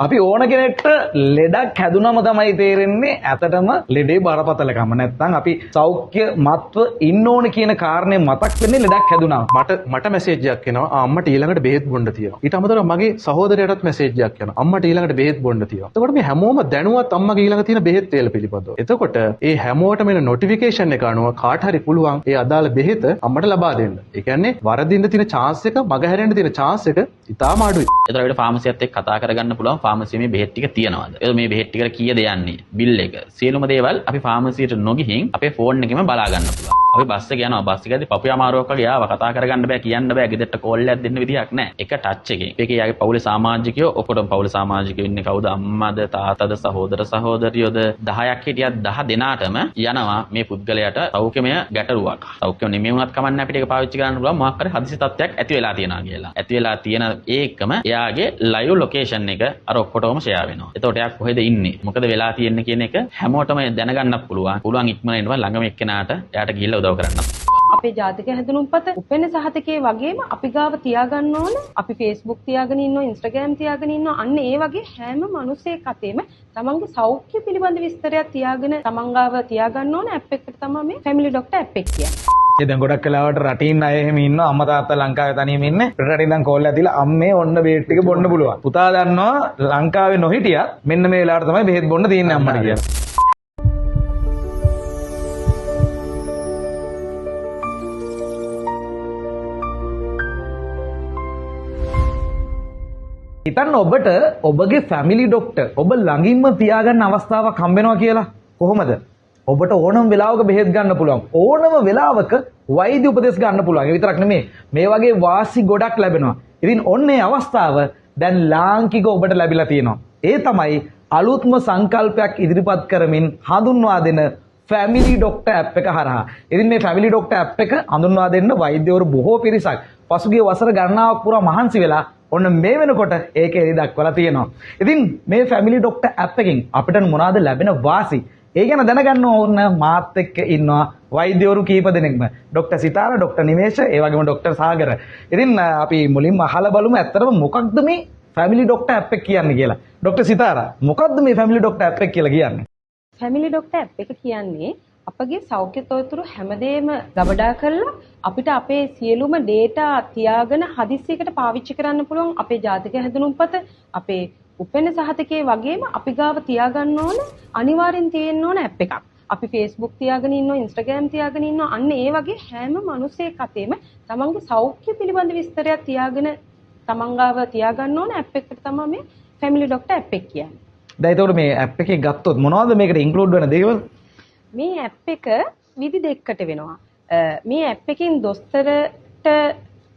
අපි ඕන කෙනෙක්ට ලෙඩක් හැදුනම තමයි තේරෙන්නේ ඇත්තටම ලෙඩේ බරපතලකම. නැත්නම් අපි සෞඛ්‍ය මත්ව ඉන්න ඕන කියන කාරණේ මතක් වෙන්නේ ලෙඩක් හැදුනම. මට මැසේජ් එකක් එනවා අම්මට ඊළඟට බෙහෙත් බොන්න තියෙනවා. ඊට අමතරව මගේ සහෝදරයටත් මැසේජ් එකක් එනවා අම්මට ඊළඟට බෙහෙත් බොන්න තියෙනවා. එතකොට මේ හැමෝම දැනුවත් අම්මගේ ඊළඟ තියෙන බෙහෙත් වේල පිළිබඳව. එතකොට ඒ හැමෝටම එන නොටිෆිකේෂන් එක අනුව කාට හරි පුළුවන් ඒ අදාළ බෙහෙත අම්මට ලබා දෙන්න. ඒ කියන්නේ වරදින්න තියෙන chance එක මගහැරෙන්න තියෙන chance එක ඉතාම අඩුයි. එතකොට අපිට ෆාමසියත් එක්ක කතා කරගන්න පුළුවන් ෆාමසියේ මේ බෙහෙත් ටික තියනවාද? එතකොට මේ බෙහෙත් ටිකට කීයද යන්නේ? බිල් එක. සියලුම දේවල් අපි ෆාමසියට නොගිහින් අපේ ෆෝන් එකෙම බලා ගන්න පුළුවන්. අපි බස් එක යනවා බස් එකේදී පපුව අමාරුවක් වගේ ආව කතා කරගන්න බෑ කියන්න බෑ ගෙදරට කෝල් එකක් දෙන්න විදියක් නැහැ. එක ටච් එකකින්. ඒකේ යාගේ පවුලේ සමාජිකයෝ ඔක්කොටම පවුලේ සමාජිකයෝ ඉන්නේ කවුද? අම්මාද තාත්තද සහෝදර සහෝදරියෝද 10ක් හිටියත් 10 දෙනාටම යනවා මේ පුද්ගලයාට සෞඛ්‍යමය ගැටලුවක්. සෞඛ්‍යම නෙමෙයි වුණත් කමන්නේ අපිට ඒක පාවිච්චි කරන්න පුළුවන් මොකක් හරි හදිසි තත්ත්වයක් ඇති වෙලා තියෙනවා කියලා. ඇති වෙලා තියෙන ඒකම එයාගේ ලයිව් ලොකේෂන් එක අර ඔක්කොටම ෂෙයා වෙනවා. එතකොට එයා කොහෙද ඉන්නේ? මොකද වෙලා තියෙන්නේ කියන එක හැමෝටම දැනගන්නත් පුළුවන්. පුළුවන් ඉක්මනට එනවා ළඟම එක්කෙනාට එයාට ගිහිල්ලා උදව් කරන්න. අපේ ජාතික හැඳුනුම්පත උපෙන්න සහතිකයේ වගේම අපි ගාව තියාගන්න ඕන. අපි Facebook තියාගෙන ඉන්නවා, Instagram තියාගෙන ඉන්නවා. අන්න ඒ වගේ හැම මිනිසෙක් අතේම තමන්ගේ සෞඛ්‍ය පිළිබඳ විස්තරයක් තියාගෙන තමන් ගාව තියාගන්න ඕන ඇප් එකකට තමයි මේ Family Doctor ඇප් එක කියන්නේ. ඒ දැන් ගොඩක් වෙලාවට රටින් අය එහෙම ඉන්නවා අම්මා තාත්තා ලංකාවේ තනියම ඉන්නේ. රටට ඉඳන් කෝල් එකක් දීලා අම්මේ ඔන්න බෙහෙත් ටික බොන්න පුළුවන්. පුතා දන්නවා ලංකාවේ නොහිටියත් මෙන්න මේ වෙලාවට තමයි බෙහෙත් බොන්න තියෙන්නේ අම්මට කියලා. හිතන්න ඔබට ඔබගේ ෆැමිලි ડોක්ටර් ඔබ ළඟින්ම තියාගන්න අවස්ථාවක් හම්බ වෙනවා කියලා. කොහොමද? ඔබට ඕනම වෙලාවක බෙහෙත් ගන්න පුළුවන්. ඕනම වෙලාවක වෛද්‍ය උපදෙස් ගන්න පුළුවන්. ඒ විතරක් නෙමෙයි මේ වගේ වාසි ගොඩක් ලැබෙනවා. ඉතින් ඔන්නේ අවස්ථාව දැන් ලාංකික ඔබට ලැබිලා තියෙනවා. ඒ තමයි අලුත්ම සංකල්පයක් ඉදිරිපත් කරමින් හඳුන්වා දෙන Family Doctor app එක හරහා. ඉතින් මේ Family Doctor app එක හඳුන්වා දෙන්න වෛද්‍යවරු බොහෝ පිරිසක් පසුගිය වසර ගණනාවක් පුරා මහන්සි වෙලා ඔන්න මේ වෙනකොට ඒකේ එලි දක්වලා තියෙනවා. ඉතින් මේ Family Doctor app එකෙන් අපිට මොනවද ලැබෙන වාසි? ඒ ගැන දැනගන්න ඕන මාත් එක්ක ඉන්නවා වෛද්‍යවරු කීප දෙනෙක්ම. ડોક્ટર සිතාරා, ડોક્ટર නිමේෂ, ඒ වගේම ડોક્ટર සාගර. ඉතින් අපි මුලින්ම අහලා බලමු ඇත්තටම මොකක්ද මේ Family Doctor app එක කියන්නේ කියලා. ડોક્ટર සිතාරා, මොකක්ද මේ Family Doctor app එක කියලා කියන්නේ? Family Doctor app එක කියන්නේ අපගේ සෞඛ්‍ය තොරතුරු හැමදේම ගබඩා කරලා අපිට අපේ සියලුම data තියාගෙන හදිස්සියකට පාවිච්චි කරන්න පුළුවන් අපේ ජාතික හැඳුනුම්පත අපේ උපෙන්න සහතිකයේ වගේම අපි ගාව තියාගන්න ඕන අනිවාර්යෙන් තියෙන්න ඕන app එකක්. අපි Facebook තියාගෙන ඉන්නවා, Instagram තියාගෙන ඉන්නවා. අන්න ඒ වගේ හැම මිනිසෙක් අතේම තමන්ගේ සෞඛ්‍ය පිළිබඳ විස්තරයක් තියාගෙන තමන් ගාව තියාගන්න ඕන app එකකට තමයි මේ Family Doctor app එක කියන්නේ. දැන් ඒතකොට මේ app එකේ ගත්තොත් මොනවද මේකට ඉන්ක්ලූඩ් වෙන දේවල්? මේ ඇප් එක විදි දෙකකට වෙනවා. මේ ඇප් එකෙන් දොස්තරට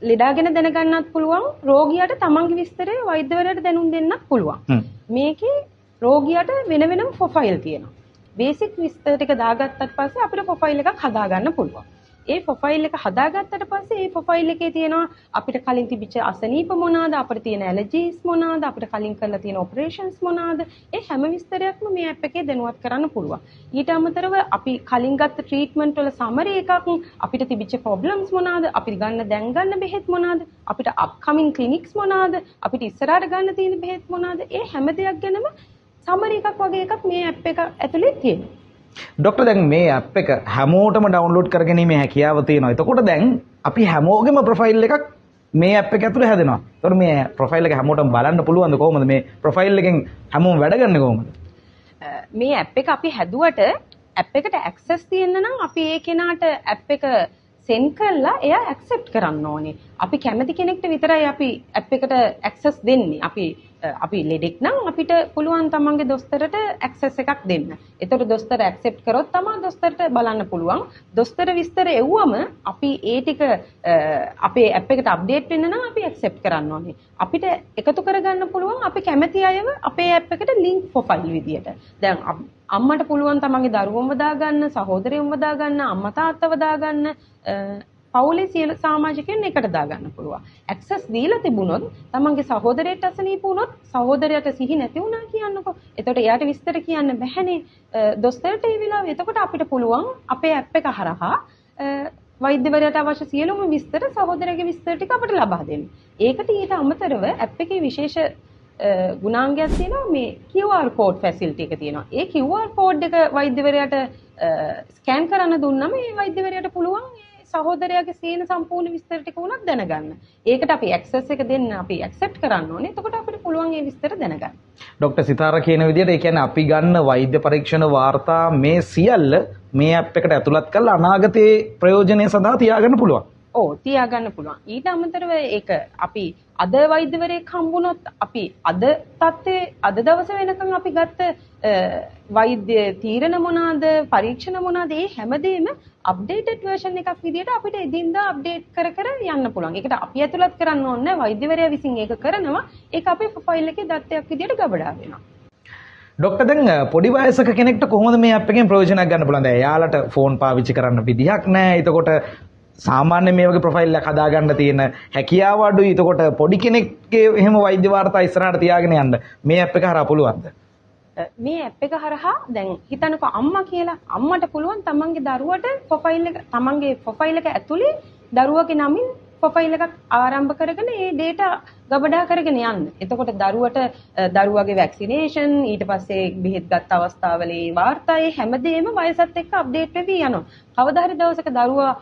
ලෙඩාගෙන දැනගන්නත් පුළුවන්, රෝගියාට තමන්ගේ විස්තරය වෛද්‍යවරයාට දැනුම් දෙන්නත් පුළුවන්. මේකේ රෝගියාට වෙන වෙනම ප්‍රොෆයිල් තියෙනවා. බේසික් විස්තර ටික දාගත්තට පස්සේ අපිට ප්‍රොෆයිල් එකක් හදාගන්න පුළුවන්. ඒ ප්‍රොෆයිල් එක හදාගත්තට පස්සේ ඒ ප්‍රොෆයිල් එකේ තියෙනවා අපිට කලින් තිබිච්ච අසනීප මොනවාද, අපිට තියෙන ඇලර්ජීස් මොනවාද, අපිට කලින් කරලා තියෙන ඔපරේෂන්ස් මොනවාද, ඒ හැම විස්තරයක්ම මේ ඇප් එකේ දැනුවත් කරන්න පුළුවන්. ඊට අමතරව අපි කලින් ගත්ත ට්‍රීට්මන්ට් වල සමරි එකක්, අපිට තිබිච්ච ප්‍රොබ්ලම්ස් මොනවාද, අපිට දැන් ගන්න බෙහෙත් මොනවාද, අපිට අප්කමින් ක්ලිනික්ස් මොනවාද, අපිට ඉස්සරහට ගන්න තියෙන බෙහෙත් මොනවාද, ඒ හැම දෙයක් ගැනම සමරි එකක් වගේ එකක් මේ ඇප් එක ඇතුලේ තියෙනවා. ડોક્ટર දැන් මේ ඇප් එක හැමෝටම ඩවුන්ලෝඩ් කරගැනීමේ හැකියාව තියෙනවා. එතකොට දැන් අපි හැමෝගෙම ප්‍රොෆයිල් එකක් මේ ඇප් එක ඇතුලේ හැදෙනවා. එතකොට මේ ප්‍රොෆයිල් එක හැමෝටම බලන්න පුළුවන්ද කොහොමද? මේ ප්‍රොෆයිල් එකෙන් හැමෝම වැඩ ගන්නේ කොහොමද? මේ ඇප් එක අපි හැදුවට ඇප් එකට ඇක්සස් තියෙන්න නම් අපි ඒ කෙනාට ඇප් එක සෙන්ඩ් කරලා එයා ඇක්සෙප්ට් කරන්න ඕනේ. අපි කැමති කෙනෙක්ට විතරයි අපි ඇප් එකට ඇක්සස් දෙන්නේ. අපි ලෙඩෙක් නම් අපිට පුළුවන් තමන්ගේ දොස්තරට ඇක්සස් එකක් දෙන්න. ඒතකොට දොස්තර ඇක්සෙප්ට් කරොත් තමයි දොස්තරට බලන්න පුළුවන්. දොස්තර විස්තර එව්වම අපි ඒ ටික අපේ ඇප් එකට අප්ඩේට් වෙන්න නම් අපි ඇක්සෙප්ට් කරන්න ඕනේ. අපිට එකතු කරගන්න පුළුවන් අපි කැමති අයව අපේ ඇප් එකට ලින්ක් ප්‍රොෆයිල් විදියට. දැන් අම්මට පුළුවන් තමන්ගේ දරුවන්ව දාගන්න, සහෝදරයන්ව දාගන්න, අම්මා තාත්තව දාගන්න, පවුලේ සියලු සමාජිකයන් එකට දාගන්න පුළුවන්. ඇක්සස් දීලා තිබුණොත් තමන්ගේ සහෝදරයට අසනීප වුණොත් සහෝදරයට සිහි නැති වුණා කියන්නකෝ. එතකොට එයාට විස්තර කියන්න බැහැනේ දොස්තරට ඒ වෙලාවේ. එතකොට අපිට පුළුවන් අපේ ඇප් එක හරහා වෛද්‍යවරයාට අවශ්‍ය සියලුම විස්තර සහෝදරයාගේ විස්තර ටික අපිට ලබා දෙන්න. ඒකට ඊට අමතරව ඇප් එකේ විශේෂ ගුණාංගයක් තියෙනවා මේ QR code facility එක තියෙනවා. ඒ QR code එක වෛද්‍යවරයාට ස්කෑන් කරන්න දුන්නම ඒ වෛද්‍යවරයාට පුළුවන් ඒ සහෝදරයාගේ සීන සම්පූර්ණ විස්තර ටික උනත් දැනගන්න. ඒකට අපි access එක දෙන්න අපි accept කරන්න ඕනේ. එතකොට අපිට පුළුවන් ඒ විස්තර දැනගන්න. ડોક્ટર සිතාර කියන විදිහට ඒ කියන්නේ අපි ගන්න වෛද්‍ය පරීක්ෂණ වාර්තා මේ සියල්ල මේ ඇප් එකට ඇතුළත් කරලා අනාගතයේ ප්‍රයෝජනය සඳහා තියාගන්න පුළුවන්. ඔව් තියාගන්න පුළුවන්. ඊට අමතරව ඒක අපි අද වෛද්‍යවරයෙක් හම්බුනොත් අපි අද තත්ත්වයේ අද දවසේ වෙනකන් අපි ගත්ත වෛද්‍ය තීරණ මොනවාද පරීක්ෂණ මොනවාද ඒ හැමදේම අප්ඩේටඩ් version එකක් විදිහට අපිට එදින්දා අප්ඩේට් කර කර යන්න පුළුවන්. ඒකට අපි ඇතුළත් කරන්න ඕනේ වෛද්‍යවරයා විසින් ඒක කරනවා. ඒක අපේ ෆයිල් එකේ දත්තයක් විදිහට ගබඩා වෙනවා. ડોක්ටර් දැන් පොඩි වයසක කෙනෙක්ට කොහොමද මේ ඇප් එකෙන් ප්‍රයෝජනයක් ගන්න පුළුවන්? දැන් එයාලට ෆෝන් පාවිච්චි කරන්න විදිහක් නැහැ. එතකොට සාමාන්‍ය මේ වගේ ප්‍රොෆයිල් එකක් හදාගන්න තියෙන හැකියාව අඩුයි. එතකොට පොඩි කෙනෙක්ගේ එහෙම වෛද්‍ය වාර්තා ඉස්සරහට තියාගෙන යන්න මේ ඇප් එක හරහා පුළුවන්ද? මේ ඇප් එක හරහා දැන් හිතන්නකෝ අම්මා කියලා අම්මට පුළුවන් තමන්ගේ දරුවට ප්‍රොෆයිල් එක තමන්ගේ ප්‍රොෆයිල් එක ඇතුලේ දරුවගේ නමින් ප්‍රොෆයිල් එකක් ආරම්භ කරගෙන ඒ data ගබඩා කරගෙන යන්න. එතකොට දරුවගේ වැක්සිනේෂන් ඊට පස්සේ බෙහෙත් ගත්ත අවස්ථාවලේ වාර්තායේ හැමදේම වයසත් එක්ක අප්ඩේට් වෙවි යනවා. කවදා හරි දවසක දරුවා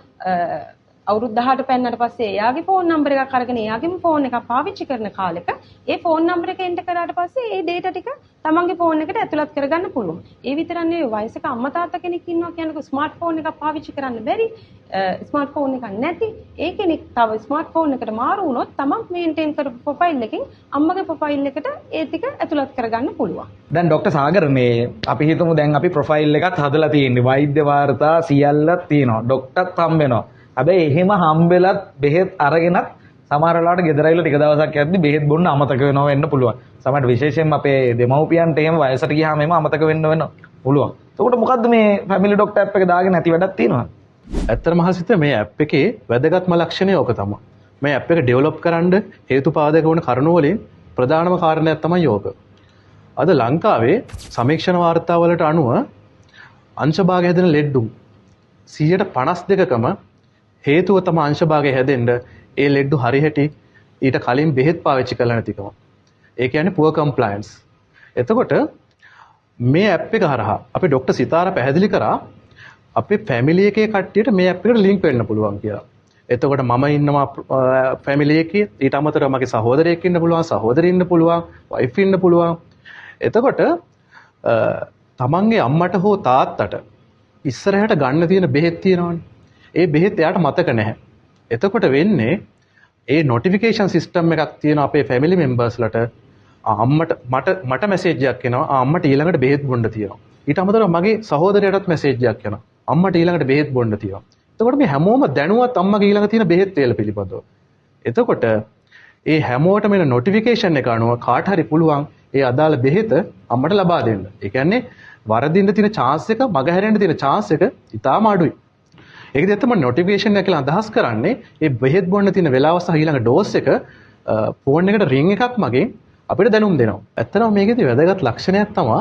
අවුරුදු 18 පෙන්නට පස්සේ එයාගේ ෆෝන් නම්බර් එකක් අරගෙන එයාගේම ෆෝන් එකක් පාවිච්චි කරන කාලෙක ඒ ෆෝන් නම්බර් එක එන්ටර් කරාට පස්සේ ඒ data ටික තමන්ගේ ෆෝන් එකට ඇතුළත් කරගන්න පුළුවන්. ඒ විතරක් නෙවෙයි වයසක අම්මා තාත්තා කෙනෙක් ඉන්නවා කියනකො ස්මාර්ට් ෆෝන් එකක් පාවිච්චි කරන්න බැරි ස්මාර්ට් ෆෝන් එකක් නැති ඒ කෙනෙක් තව ස්මාර්ට් ෆෝන් එකට මාරු වුණොත් තමන් මේන්ටේන් කරපු ප්‍රොෆයිල් එකකින් අම්මගේ ප්‍රොෆයිල් එකට ඒ ටික ඇතුළත් කරගන්න පුළුවන්. දැන් ડોක්ටර් සාගර මේ අපි හිතමු දැන් අපි ප්‍රොෆයිල් එකක් හදලා තියෙන්නේ වෛද්‍ය වාර්තා සියල්ලක් තියෙනවා. ડોක්ටර්ත් හම්බ වෙනවා. හැබැයි එහෙම හම්බෙලත් බෙහෙත් අරගෙනත් සමහර වෙලාවට ගෙදර ඇවිල්ලා ටික දවසක් යද්දි බෙහෙත් බොන්න අමතක වෙනවා වෙන්න පුළුවන්. සමහරට විශේෂයෙන්ම අපේ දෙමව්පියන්ට එහෙම වයසට ගියාම එහෙම අමතක වෙන්න පුළුවන්. එතකොට මොකද්ද මේ ෆැමිලි ડોක්ටර් ඇප් එක දාගෙන නැති වැඩක් තියෙනවද? ඇත්තටම මහසිත මේ ඇප් එකේ වැදගත්ම ලක්ෂණය ඕක තමයි. මේ ඇප් එක ඩෙවලොප් කරන්න හේතුපාදක වුණ කරුණු වලින් ප්‍රධානම කාරණයක් තමයි ඕක. අද ලංකාවේ සමීක්ෂණ වාර්තාවලට අනුව අංශභාග හැදෙන ලෙඩ්ඩුම් 52%කම හේතුව තමයි අංශභාගය හැදෙන්න ඒ ලෙඩ්ඩු හරිහැටි ඊට කලින් බෙහෙත් පාවිච්චි කරලා නැතිකම. ඒ කියන්නේ poor compliance. එතකොට මේ ඇප් එක හරහා අපි ડોක්ටර් සිතාර පැහැදිලි කරා අපේ ෆැමිලි එකේ කට්ටියට මේ ඇප් එකට ලින්ක් වෙන්න පුළුවන් කියලා. එතකොට මම ඉන්නවා ෆැමිලි එකේ ඊට අමතරව මගේ සහෝදරයෙක් ඉන්න පුළුවන්, සහෝදරි ඉන්න පුළුවන්, වයිෆ් ඉන්න පුළුවන්. එතකොට තමන්ගේ අම්මට හෝ තාත්තට ඉස්සරහට ගන්න තියෙන බෙහෙත් තියෙනවනේ. ඒ බෙහෙත් එයාට මතක නැහැ. එතකොට වෙන්නේ ඒ නොටිෆිකේෂන් සිස්ටම් එකක් තියෙන අපේ ෆැමිලි මෙම්බර්ස්ලට මට මැසේජ් එකක් එනවා අම්මට ඊළඟට බෙහෙත් බොන්න තියෙනවා. ඊට අමතරව මගේ සහෝදරයටත් මැසේජ් එකක් එනවා අම්මට ඊළඟට බෙහෙත් බොන්න තියෙනවා. එතකොට මේ හැමෝම දැනුවත් අම්මගේ ඊළඟ තියෙන බෙහෙත් වේල පිළිබඳව. එතකොට ඒ හැමෝටම එන නොටිෆිකේෂන් එක අනුව කාට හරි පුළුවන් ඒ අදාළ බෙහෙත අම්මට ලබා දෙන්න. ඒ කියන්නේ වරදින්න තියෙන chance එක මගහැරෙන්න තියෙන chance එක ඉතාම අඩුයි. ඒකද තමයි නොටිෆිකේෂන් එක කියලා අදහස් කරන්නේ ඒ බෙහෙත් බොන්න තියෙන වෙලාව සහ ඊළඟ ඩෝස් එක ෆෝන් එකට රින් එකක් මගෙන් අපිට දැනුම් දෙනවා. ඇත්තටම මේකේදී වැදගත් ලක්ෂණයක් තමයි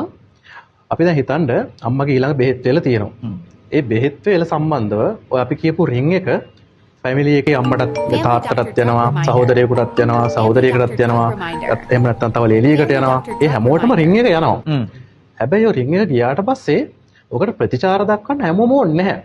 අපි දැන් හිතන්න අම්මගේ ඊළඟ බෙහෙත් වේල තියෙනවා. ඒ බෙහෙත් වේල සම්බන්ධව ඔය අපි කියපු රින් එක ෆැමිලි එකේ අම්මටත් තාත්තටත් යනවා, සහෝදරයෙකුටත් යනවා, සහෝදරියකටත් යනවා, එහෙම නැත්නම් තව ලේලියකට යනවා. ඒ හැමෝටම රින් එක යනවා. හැබැයි ඔය රින් එක ගියාට පස්සේ ඔකට ප්‍රතිචාර දක්වන්න හැමෝම ඕනේ නැහැ.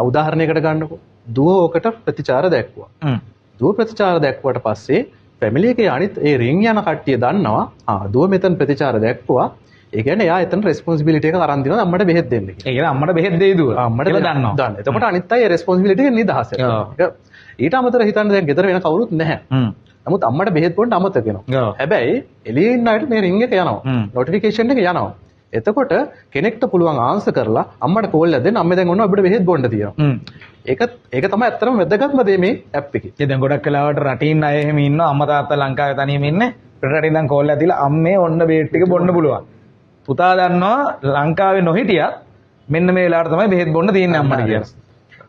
උදාහරණයකට ගන්නකො දුව ඕකට ප්‍රතිචාර දැක්වුවා. දුව ප්‍රතිචාර දැක්වුවට පස්සේ ෆැමිලි එකේ අනිත් ඒ රින් යන කට්ටිය දන්නවා දුව මෙතන ප්‍රතිචාර දැක්වුවා. ඒ කියන්නේ එයා එතන රෙස්පොන්සිබිලිටි එක අරන් දිනවා අම්මට බෙහෙත් දෙන්න කියලා. ඒ කියන්නේ අම්මට බෙහෙත් දෙයි දුව. අම්මට දන්නවා. දන්න. එතකොට අනිත් අය රෙස්පොන්සිබිලිටි එක නිදහස් වෙනවා. ඊට අමතරව හිතන්න දැන් ගෙදර වෙන කවුරුත් නැහැ. නමුත් අම්මට බෙහෙත් බොන්න අමතක වෙනවා. හැබැයි එළියේ ඉන්න අයට මේ රින් එක යනවා. නොටිෆිකේෂන් එක යනවා. එතකොට කෙනෙක්ට පුළුවන් ආන්සර් කරලා අම්මට කෝල් එකක් දෙන්න අම්මේ දැන් ඔන්න අපිට බෙහෙත් බොන්න තියෙනවා. ඒක තමයි ඇත්තටම වැදගත්ම දේ මේ ඇප් එකේ. ඒ දැන් ගොඩක් වෙලාවට රටින් අය එහෙම ඉන්නවා අම්මා තාත්තා ලංකාවේ තනියම ඉන්නේ. රටින් දැන් කෝල් එකක් දීලා අම්මේ ඔන්න බෙහෙත් ටික බොන්න පුළුවන්. පුතා දන්නවා ලංකාවේ නොහිටියත් මෙන්න මේ වෙලාවට තමයි බෙහෙත් බොන්න තියෙන්නේ අම්මට කියලා.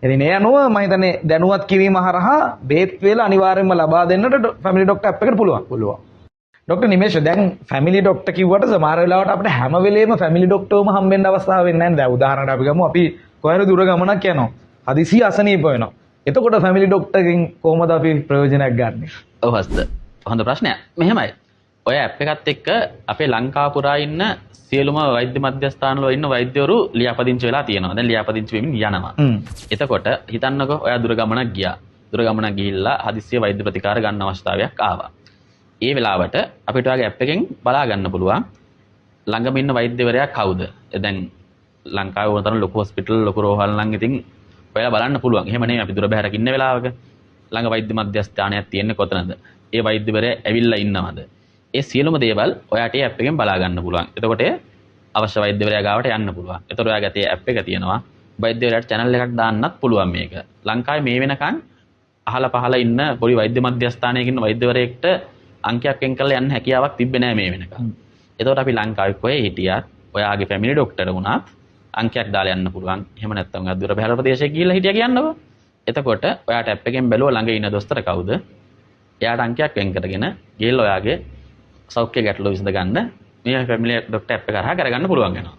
ඉතින් ඒ අනුව මම හිතන්නේ දැනුවත් කිරීම හරහා බෙහෙත් වේල අනිවාර්යයෙන්ම ලබා දෙන්නට ෆැමිලි ડોක්ටර් ඇප් එකට පුළුවන්. ડોක්ටර් නිමේෂ් දැන් ෆැමිලි ડોක්ටර් කිව්වට සමහර වෙලාවට අපිට හැම වෙලේම ෆැමිලි ડોක්ටර්වම හම්බෙන්න අවස්ථාවක් වෙන්නේ නැහැ. දැන් උදාහරණයක් අපි ගමු අපි කොහේ දුර ගමනක් යනවා. හදිසි අසනීප වෙනවා. එතකොට ෆැමිලි ડોක්ටර්ගෙන් කොහොමද අපි ප්‍රයෝජනයක් ගන්නෙ? ඔව් හස්ත. හොඳ ප්‍රශ්නයක්. මෙහෙමයි. ඔය ඇප් එකත් එක්ක අපේ ලංකාව පුරා ඉන්න සියලුම වෛද්‍ය මධ්‍යස්ථානවල ඉන්න වෛද්‍යවරු ලියාපදිංචි වෙලා තියෙනවා. දැන් ලියාපදිංචි වෙමින් යනවා. එතකොට හිතන්නකෝ ඔයා දුර ගමනක් ගියා. දුර ගමනක් ගිහිල්ලා හදිස්සිය වෛද්‍ය ප්‍රතිකාර ගන්න අවස්ථාවක් ආවා. ඒ වෙලාවට අපිට ඔයාගේ ඇප් එකෙන් බලා ගන්න පුළුවන් ළඟම ඉන්න වෛද්‍යවරයා කවුද? දැන් ලංකාවේ වුණතරම් ලොකු හොස්පිටල් ලොකු රෝහල් නම් ඉතින් ඔයාලා බලන්න පුළුවන්. එහෙම නෙමෙයි අපි දුර බැහැරක ඉන්න වෙලාවක ළඟ වෛද්‍ය මධ්‍යස්ථානයක් තියෙන්නේ කොතනද? ඒ වෛද්‍යවරයා ඇවිල්ලා ඉන්නවද? ඒ සියලුම දේවල් ඔයාට ඒ ඇප් එකෙන් බලා ගන්න පුළුවන්. එතකොට අවශ්‍ය වෛද්‍යවරයා ගාවට යන්න පුළුවන්. එතකොට ඔයාගේ ඒ ඇප් එක තියෙනවා. වෛද්‍යවරයාට channel එකක් දාන්නත් පුළුවන් මේක. ලංකාවේ මේ වෙනකන් අහල පහල ඉන්න පොඩි වෛද්‍ය මධ්‍යස්ථානයක ඉන්න වෛද්‍යවරයෙක්ට අංකයක් වෙන් කරලා යන්න හැකියාවක් තිබ්බේ නැහැ මේ වෙනකන්. එතකොට අපි ලංකාවේ කොහේ හිටියත් ඔයාගේ ෆැමිලි ડોක්ටර් වුණත් අංකයක් දාලා යන්න පුළුවන්. එහෙම නැත්නම් ඔයා දුර බැහැර ප්‍රදේශයක ගිහිල්ලා හිටියා කියන්නකො. එතකොට ඔයාට ඇප් එකෙන් බැලුවා ළඟ ඉන්න දොස්තර කවුද? එයාට අංකයක් වෙන් කරගෙන ගිහිල්ලා ඔයාගේ සෞඛ්‍ය ගැටලුව විසඳ ගන්න මේ ෆැමිලි ડોක්ටර් ඇප් එක හරහා කරගන්න පුළුවන් වෙනවා.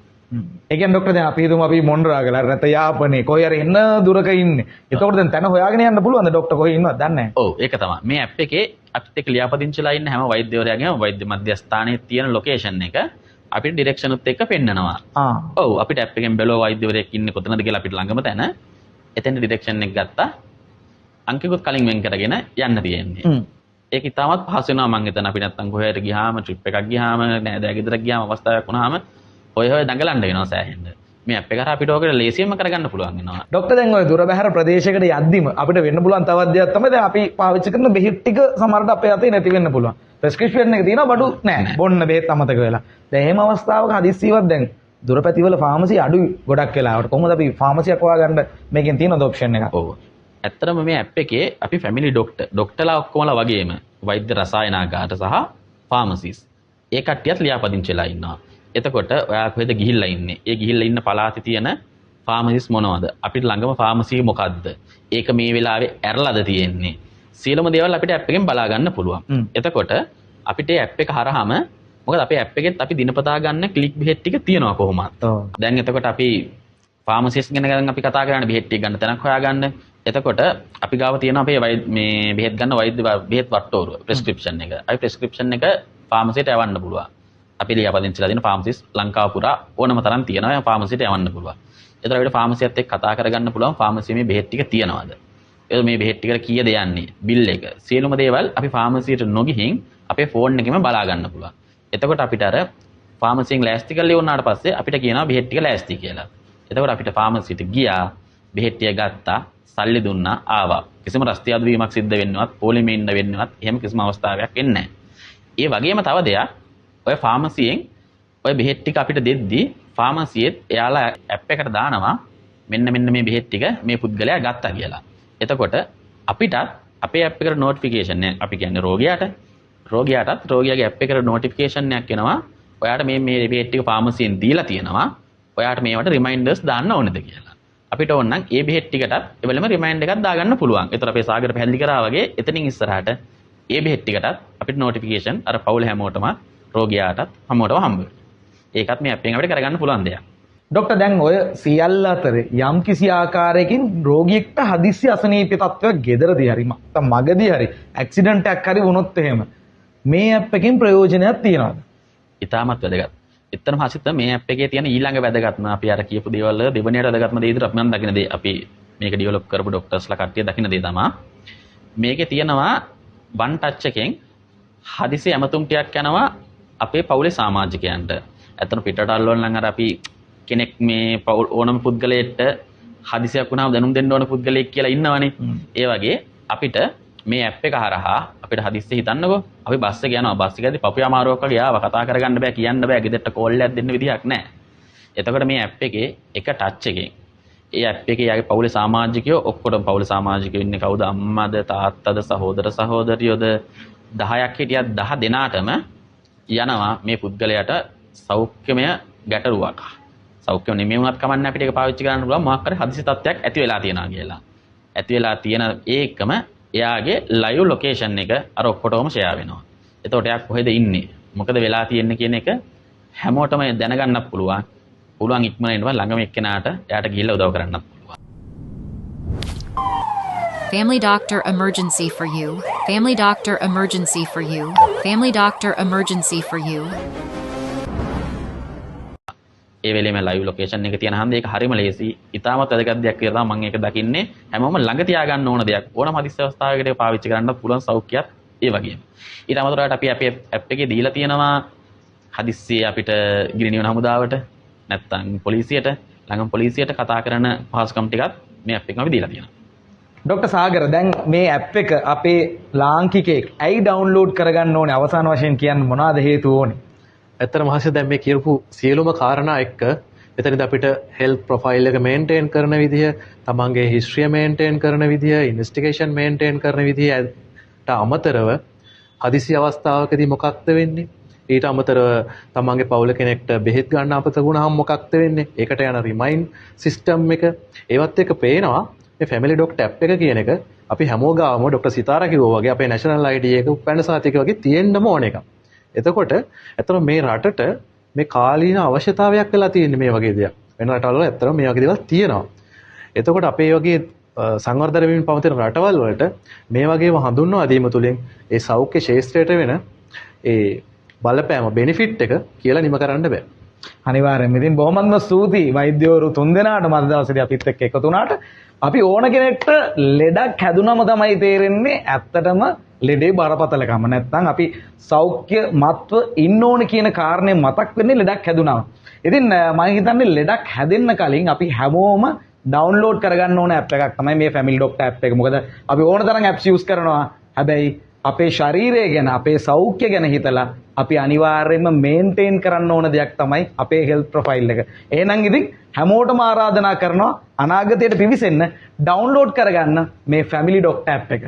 ඒ කියන්නේ ડોක්ටර් දැන් අපි හිතමු අපි මොන්රාගල නැත්නම් යාපනයේ කොහේ හරි එන්න දුරක ඉන්නේ. එතකොට දැන් තැන හොයාගෙන යන්න පුළුවන්ද ડોක්ටර් කොහේ ඉන්නවද දන්නේ නැහැ. ඔව් ඒක තමයි. මේ ඇප් එකේ අපිට එක්ක ලියාපදිංචිලා ඉන්න හැම වෛද්‍යවරයාගේම වෛද්‍ය මධ්‍යස්ථානයේ තියෙන ලොකේෂන් එක අපිට ඩිරෙක්ෂන් උත් එක්ක පෙන්නනවා. ඔව් අපිට ඇප් එකෙන් බැලුවා වෛද්‍යවරයෙක් ඉන්නේ කොතනද කියලා අපිට ළඟම තැන. එතෙන් ඩිරෙක්ෂන් එක ගත්තා. අංකෙකුත් කලින් වෙන් කරගෙන යන්න තියෙන්නේ. ඒක ඉතාමත් පහසු වෙනවා මං හිතන අපි නැත්තම් කොහේ හරි ගියාම ට්‍රිප් එකක් ගියාම නෑදෑ ගෙදරක් ගියාම අවස්ථාවක් වුණාම ඔය දඟලන්න වෙනවා සෑහෙන්න. මේ ඇප් එක හරහා අපිට ඕකට ලේසියෙන්ම කරගන්න පුළුවන් වෙනවා. ડોක්ටර් දැන් ඔය දුර බැහැර ප්‍රදේශයකට යද්දිම අපිට වෙන්න පුළුවන් තවත් දෙයක් තමයි දැන් අපි පාවිච්චි කරන බෙහෙත් ටික සමහරට අපේ අතේ නැති වෙන්න පුළුවන්. ප්‍රෙස්ක්‍රිප්ෂන් එක තියෙනවා බඩු නෑ. බොන්න බෙහෙත් අමතක වෙලා. දැන් එහෙම අවස්ථාවක හදිස්සියවත් දැන් දුරපැතිවල ෆාමසි අඩුයි ගොඩක් වෙලාවට. කොහොමද අපි ෆාමසියක් හොයාගන්න මේකෙන් තියෙනවද ඔප්ෂන් එකක්? ඔව්. ඇත්තටම මේ ඇප් එකේ අපි ෆැමිලි ડોක්ටර්ලා ඔක්කොමලා වගේම වෛද්‍ය රසායනාගාර සහ ෆාමසිස් ඒ කට්ටියත් ලියාපදිංචිලා ඉන්නවා. එතකොට ඔයා කොහෙද ගිහිල්ලා ඉන්නේ? ඒ ගිහිල්ලා ඉන්න පළාතේ තියෙන ෆාමසිස් මොනවද? අපිට ළඟම ෆාමසිය මොකද්ද? ඒක මේ වෙලාවේ ඇරලාද තියෙන්නේ? සියලුම දේවල් අපිට ඇප් එකෙන් බලා ගන්න පුළුවන්. එතකොට අපිට ඇප් එක හරහාම මොකද අපේ ඇප් එකෙත් අපි දිනපතා ගන්න ක්ලික් බෙහෙත් ටික තියෙනවා කොහොමද? දැන් එතකොට අපි ෆාමසිස් ගැන අපි කතා කරන්නේ බෙහෙත් ටික ගන්න තැනක් හොයාගන්න. එතකොට අපි ගාව තියෙන අපේ මේ බෙහෙත් ගන්න වෛද්‍ය බෙහෙත් වට්ටෝරුව ප්‍රෙස්ක්‍රිප්ෂන් එක. අපි ප්‍රෙස්ක්‍රිප්ෂන් එක ෆාමසියට යවන්න පුළුවන්. අපි ලියාපදිංචිලා තියෙන ෆාමසිස් ලංකාව පුරා ඕනම තරම් තියෙනවා. ඒ ෆාමසියට යවන්න පුළුවන්. එතකොට අපිට ෆාමසියත් එක්ක කතා කරගන්න පුළුවන් ෆාමසියේ මේ බෙහෙත් ටික තියෙනවද? එතකොට මේ බෙහෙත් ටිකට කීයද යන්නේ? බිල් එක. සියලුම දේවල් අපි ෆාමසියට නොගිහින් අපේ ෆෝන් එකෙම බලා ගන්න පුළුවන්. එතකොට අපිට අර ෆාමසියෙන් ලෑස්ති කරලා ඉවරනාට පස්සේ අපිට කියනවා බෙහෙත් ටික ලෑස්ති කියලා. එතකොට අපිට ෆාමසියට ගියා බෙහෙත් ටික ගත්තා සල්ලි දුන්නා ආවා. කිසිම රස්තිය අඩුවීමක් සිද්ධ වෙන්නවත් පොලිමේ ඉන්න වෙන්නවත් එහෙම කිසිම අවස්ථාවක් එන්නේ නැහැ. ඒ වගේම තව දෙයක් ඔය ෆාමසියෙන් ඔය බෙහෙත් ටික අපිට දෙද්දී ෆාමසියෙත් එයාලා ඇප් එකට දානවා මෙන්න මේ බෙහෙත් ටික මේ පුද්ගලයා ගත්තා කියලා. එතකොට අපිටත් අපේ ඇප් එකට නොටිෆිකේෂන් එක අපි කියන්නේ රෝගියාටත් රෝගියාගේ ඇප් එකට නොටිෆිකේෂන් එකක් එනවා. ඔයාට මේ බෙහෙත් ටික ෆාමසියෙන් දීලා තියෙනවා. ඔයාට මේවට රිමයින්ඩර්ස් දාන්න ඕනේද කියලා. අපිට ඕන නම් ඒ බෙහෙත් ටිකටත් එවලම රිමයින්ඩර් එකක් දාගන්න පුළුවන්. ඒතර අපේ සාගර පැහැදිලි කරා වගේ එතනින් ඉස්සරහට ඒ බෙහෙත් ටිකටත් අපිට නොටිෆිකේෂන් අර පවුල හැමෝටම රෝගියාටත් හැමෝටම හම්බ වෙනවා. ඒකත් මේ ඇප් එකෙන් අපිට කරගන්න පුළුවන් දෙයක්. ડોක්ටර් දැන් ඔය සියල්ල අතර යම් කිසි ආකාරයකින් රෝගියෙක්ට හදිස්සි අසනීප තත්ත්වයක් ගෙදරදී හරි මගදී හරි ඇක්සිඩන්ට් එකක් හරි වුණොත් එහෙම මේ ඇප් එකෙන් ප්‍රයෝජනයක් තියනවද? ඉතාමත් වැදගත්. එතරම් හසිත මේ ඇප් එකේ තියෙන ඊළඟ වැදගත්ම අපි අර කියපු දේවල් වල දෙවෙනියට වැදගත්ම දේ විතර අපි මම දකින දේ අපි මේක ඩෙවලොප් කරපු ડોක්ටර්ස්ලා කට්ටිය දකින දේ තමයි මේකේ තියෙනවා වන් ටච් එකෙන් හදිසි ඇමතුම් ටිකක් යනවා අපේ පවුලේ සමාජිකයන්ට. ඇත්තට පිටරට අල්ලවල නම් අර අපි කෙනෙක් මේ පවුල් ඕනම පුද්ගලයෙක්ට හදිසියක් වුණාම දැනුම් දෙන්න ඕන පුද්ගලයෙක් කියලා ඉන්නවනේ. ඒ වගේ අපිට මේ ඇප් එක හරහා අපිට හදිස්සිය හිතන්නකෝ අපි බස් එක යනවා බස් එකේදී පපුවේ අමාරුවක් වගේ ආව කතා කරගන්න බෑ කියන්න බෑ ගෙදරට කෝල් එකක් දෙන්න විදිහක් නැහැ. එතකොට මේ ඇප් එකේ එක ටච් එකෙන් ඒ ඇප් එකේ යාගේ පවුලේ සමාජිකයෝ ඔක්කොටම පවුලේ සමාජිකයෝ ඉන්නේ කවුද අම්මාද තාත්තද සහෝදර සහෝදරියෝද 10ක් හිටියත් 10 දෙනාටම යනවා මේ පුද්ගලයාට සෞඛ්‍යමය ගැටලුවක්. සෞඛ්‍යම නෙමෙයි වුණත් කමන්නේ අපිට ඒක පාවිච්චි කරන්න පුළුවන් මොකක් හරි හදිසි තත්ත්වයක් ඇති වෙලා තියෙනවා කියලා. ඇති වෙලා තියෙන ඒකම එයාගේ ලයිව් ලොකේෂන් එක අර ඔක්කොටම ෂෙයා වෙනවා. එතකොට එයා කොහෙද ඉන්නේ? මොකද වෙලා තියෙන්නේ කියන එක හැමෝටම දැනගන්නත් පුළුවන්. පුළුවන් ඉක්මනට එනවා ළඟම එක්කෙනාට එයාට ගිහිල්ලා උදව් කරන්නත් පුළුවන්. Family doctor emergency for you. Family doctor emergency for you. Family Doctor Emergency for you. ඒ වෙලේම ලයිව් ලොකේෂන් එක තියෙන හන්ද ඒක හරිම ලේසි. ඉතාමත් වැදගත් දෙයක් කියලා මම ඒක දකින්නේ හැමෝම ළඟ තියාගන්න ඕන දෙයක්. ඕනම හදිස්සි අවස්ථාවකට ඒක පාවිච්චි කරන්න පුළුවන් සෞඛ්‍යයක් ඒ වගේම. ඊට අමතරව අපි අපේ ඇප් එකේ දීලා තියෙනවා හදිස්සියේ අපිට ගිනිනිවන හමුදාවට නැත්නම් පොලිසියට ළඟම පොලිසියට කතා කරන පහසුකම් ටිකත් මේ ඇප් එකෙන් අපි දීලා තියෙනවා. ඩොක්ටර් සාගර දැන් මේ ඇප් එක අපේ ලාංකිකයෙක් ඇයි ඩවුන්ලෝඩ් කරගන්න ඕනේ අවසාන වශයෙන් කියන්න මොනවාද හේතුව ඕනේ? ඇත්තටම මහසි දැන් මේ කියපු සියලුම කාරණා එක්ක එතනදී අපිට හෙල්ත් ප්‍රොෆයිල් එක මේන්ටේන් කරන විදිය, තමන්ගේ හිස්ටරිය මේන්ටේන් කරන විදිය, ඉන්වෙස්ටිගේෂන් මේන්ටේන් කරන විදියට අමතරව හදිසි අවස්ථාවකදී මොකක්ද වෙන්නේ? ඊට අමතරව තමන්ගේ පවුල කෙනෙක්ට බෙහෙත් ගන්න අපත වුණාම මොකක්ද වෙන්නේ? ඒකට යන රිමයින්ඩ් සිස්ටම් එක ඒවත් එක්ක පේනවා මේ ෆැමිලි ඩොක්ටර් ඇප් එක කියන එක අපි හැමෝම ගාවම ඩොක්ටර් සිතාරා කිව්වා වගේ අපේ නැෂනල් ID එක උපැන්න සාතික වගේ තියෙන්නම ඕන එකක්. එතකොට ඇත්තටම මේ රටට මේ කාලීන අවශ්‍යතාවයක් වෙලා තියෙන්නේ මේ වගේ දෙයක්. වෙන රටවල ඇත්තටම මේ වගේ දේවල් තියෙනවා. එතකොට අපේ වගේ සංවර්ධන වෙමින් පවතින රටවල් වලට මේ වගේම හඳුන්වා දීම තුළින් ඒ සෞඛ්‍ය ශාස්ත්‍රයට වෙන ඒ බලපෑම බෙනිෆිට් එක කියලා නිම කරන්න බෑ. අනිවාර්යයෙන්ම. ඉතින් බොහොමත්ම ස්තුතියි වෛද්‍යවරු තුන්දෙනාට මම දවසේදී අපිත් එක්ක එකතු වුණාට. අපි ඕන කෙනෙක්ට ලෙඩක් හැදුනම තමයි තේරෙන්නේ ඇත්තටම ලෙඩේ බරපතලකම. නැත්නම් අපි සෞඛ්‍ය මත්ව ඉන්න ඕන කියන කාරණේ මතක් වෙන්නේ ලෙඩක් හැදුනම. ඉතින් මම හිතන්නේ ලෙඩක් හැදෙන්න කලින් අපි හැමෝම ඩවුන්ලෝඩ් කරගන්න ඕන ඇප් එකක් තමයි මේ ෆැමිලි ඩොක්ටර් ඇප් එක. මොකද අපි ඕන තරම් ඇප්ස් යූස් කරනවා. හැබැයි අපේ ශරීරය ගැන අපේ සෞඛ්‍ය ගැන හිතලා අපි අනිවාර්යයෙන්ම මේන්ටේන් කරන්න ඕන දෙයක් තමයි අපේ හෙල්ත් ප්‍රොෆයිල් එක. එහෙනම් ඉතින් හැමෝටම ආරාධනා කරනවා අනාගතයට පිවිසෙන්න ඩවුන්ලෝඩ් කරගන්න මේ ෆැමිලි ඩොක්ටර් ඇප් එක.